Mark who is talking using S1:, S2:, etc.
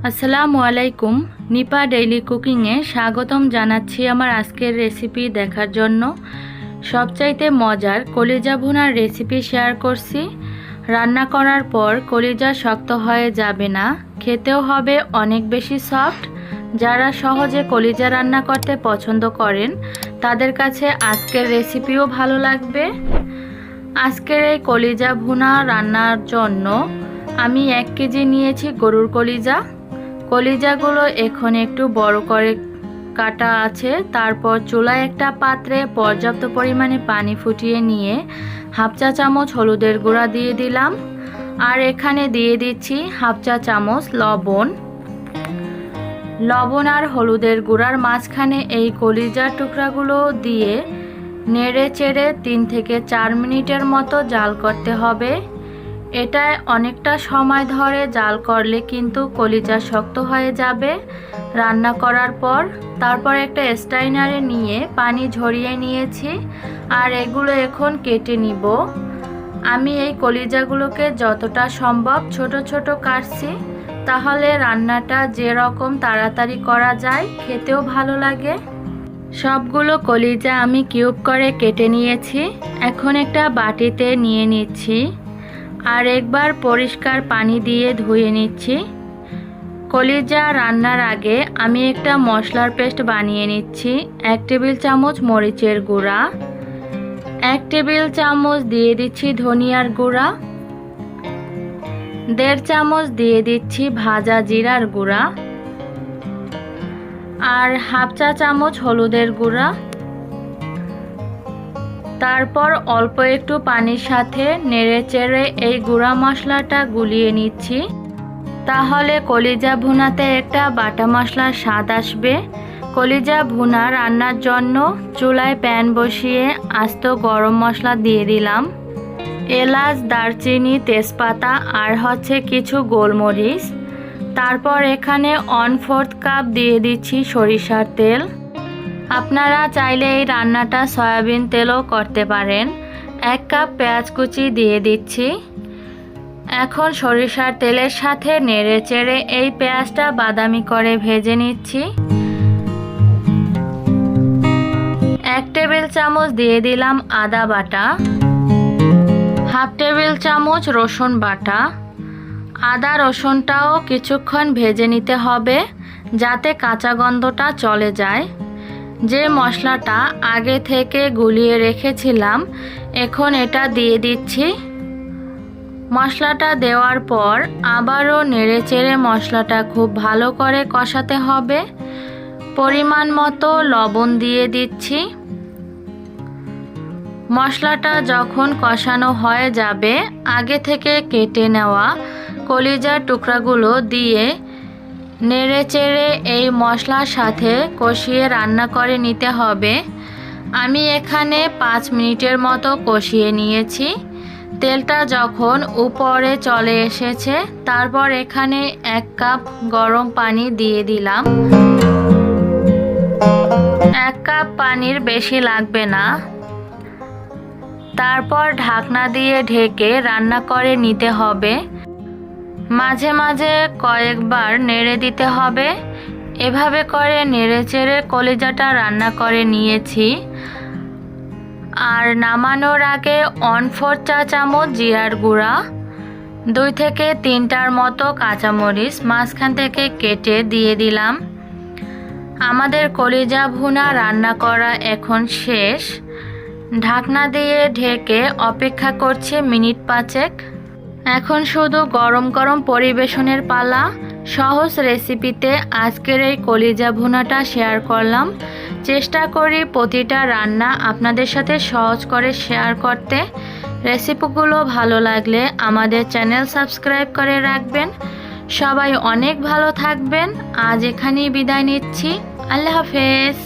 S1: আসসালামু আলাইকুম। নিপা ডেইলি কুকিংয়ে স্বাগতম জানাচ্ছি আমার আজকের রেসিপি দেখার জন্য। সবচাইতে মজার কলিজা ভুনার রেসিপি শেয়ার করছি। রান্না করার পর কলিজা শক্ত হয়ে যাবে না, খেতেও হবে অনেক বেশি সফট। যারা সহজে কলিজা রান্না করতে পছন্দ করেন তাদের কাছে আজকের রেসিপিও ভালো লাগবে। আজকের এই কলিজা ভুনা রান্নার জন্য আমি 1 কেজি নিয়েছি গরুর কলিজা। কলিজাগুলো এখন একটু বড় করে কাটা আছে। তারপর চুলায় একটা পাত্রে পর্যাপ্ত পরিমাণে পানি ফুটিয়ে নিয়ে 1/2 চা চামচ হলুদের গুঁড়া দিয়ে দিলাম। আর এখানে দিয়ে দিচ্ছি 1/2 চা চামচ লবণ। লবণ আর হলুদের গুঁড়ার মাঝখানে এই কলিজার টুকরাগুলো দিয়ে নেড়ে চেড়ে 3 থেকে 4 মিনিটের মতো জাল করতে হবে। এটায় অনেকটা সময় ধরে জাল করলে কিন্তু কলিজা শক্ত হয়ে যাবে রান্না করার পর। তারপর একটা স্ট্রাইনারে নিয়ে পানি ঝরিয়ে নিয়েছি আর এগুলো এখন কেটে নিব। আমি এই কলিজাগুলোকে যতটা সম্ভব ছোট ছোট কাটছি, তাহলে রান্নাটা যেরকম তাড়াতাড়ি করা যায়, খেতেও ভালো লাগে। সবগুলো কলিজা আমি কিউব করে কেটে নিয়েছি। এখন একটা বাটিতে নিয়ে নিচ্ছি আর একবার পরিষ্কার পানি দিয়ে ধুয়ে নিচ্ছি। কলিজা রান্নার আগে আমি একটা মশলার পেস্ট বানিয়ে নিচ্ছি। 1 টেবিল চামচ মরিচের গুঁড়া, 1 টেবিল চামচ দিয়ে দিচ্ছি ধনিয়ার গুঁড়া, 1.5 চামচ দিয়ে দিচ্ছি ভাজা জিরার গুঁড়া আর 1/2 চা চামচ হলুদের গুঁড়া। তারপর অল্প একটু পানির সাথে নেড়ে চেড়ে এই গুঁড়া মশলাটা গুলিয়ে নিচ্ছি। তাহলে কলিজা ভুনাতে একটা বাটা মশলার স্বাদ আসবে। কলিজা ভুনা রান্নার জন্য চুলায় প্যান বসিয়ে আস্ত গরম মশলা দিয়ে দিলাম, এলাচ, দারচিনি, তেজপাতা আর কিছু গোলমরিচ। তারপর এখানে 1/4 কাপ দিয়ে দিচ্ছি সরিষার তেল। আপনারা চাইলে এই রান্নাটা সয়াবিন তেলও করতে পারেন। 1 কাপ পেঁয়াজ কুচি দিয়ে দিচ্ছি। এখন সরিষার তেলের সাথে নেড়ে চেড়ে এই পেঁয়াজটা বাদামি করে ভেজে নিচ্ছি। 1 টেবিল চামচ দিয়ে দিলাম আদা বাটা, 1/2 টেবিল চামচ রসুন বাটা। আদা রসুনটাও কিছুক্ষণ ভেজে নিতে হবে যাতে কাঁচা গন্ধটা চলে যায়। যে মশলাটা আগে থেকে গুলিয়ে রেখেছিলাম এখন এটা দিয়ে দিচ্ছি। মশলাটা দেওয়ার পর আবারও নেড়ে চেড়ে মশলাটা খুব ভালো করে কষাতে হবে। পরিমাণ মতো লবণ দিয়ে দিচ্ছি। মশলাটা যখন কষানো হয়ে যাবে আগে থেকে কেটে নেওয়া কলিজার টুকরাগুলো দিয়ে নেড়ে চেড়ে এই মশলার সাথে কষিয়ে রান্না করে নিতে হবে। আমি এখানে 5 মিনিটের মতো কষিয়ে নিয়েছি। তেলটা যখন উপরে চলে এসেছে তারপর এখানে 1 কাপ গরম পানি দিয়ে দিলাম। 1 কাপ পানির বেশি লাগবে না। তারপর ঢাকনা দিয়ে ঢেকে রান্না করে নিতে হবে। মাঝে মাঝে কয়েকবার নেড়ে দিতে হবে। এভাবে করে নেড়ে চেড়ে কলিজাটা রান্না করে নিয়েছি। আর নামানোর আগে 1/4 চা চামচ জিরার গুঁড়া, 2 থেকে 3টার মতো কাঁচামরিচ মাঝখান থেকে কেটে দিয়ে দিলাম। আমাদের কলিজা ভুনা রান্না করা এখন শেষ। ঢাকনা দিয়ে ঢেকে অপেক্ষা করছি মিনিট 5। এখন শুধু গরম গরম পরিবেশনের পালা। সহজ রেসিপিতে আজকের এই কলিজা ভুনাটা শেয়ার করলাম। চেষ্টা করি প্রতিটা রান্না আপনাদের সাথে সহজ করে শেয়ার করতে। রেসিপিগুলো ভালো লাগলে আমাদের চ্যানেল সাবস্ক্রাইব করে রাখবেন। সবাই অনেক ভালো থাকবেন। আজ এখানেই বিদায় নিচ্ছি। আল্লাহ হাফেজ।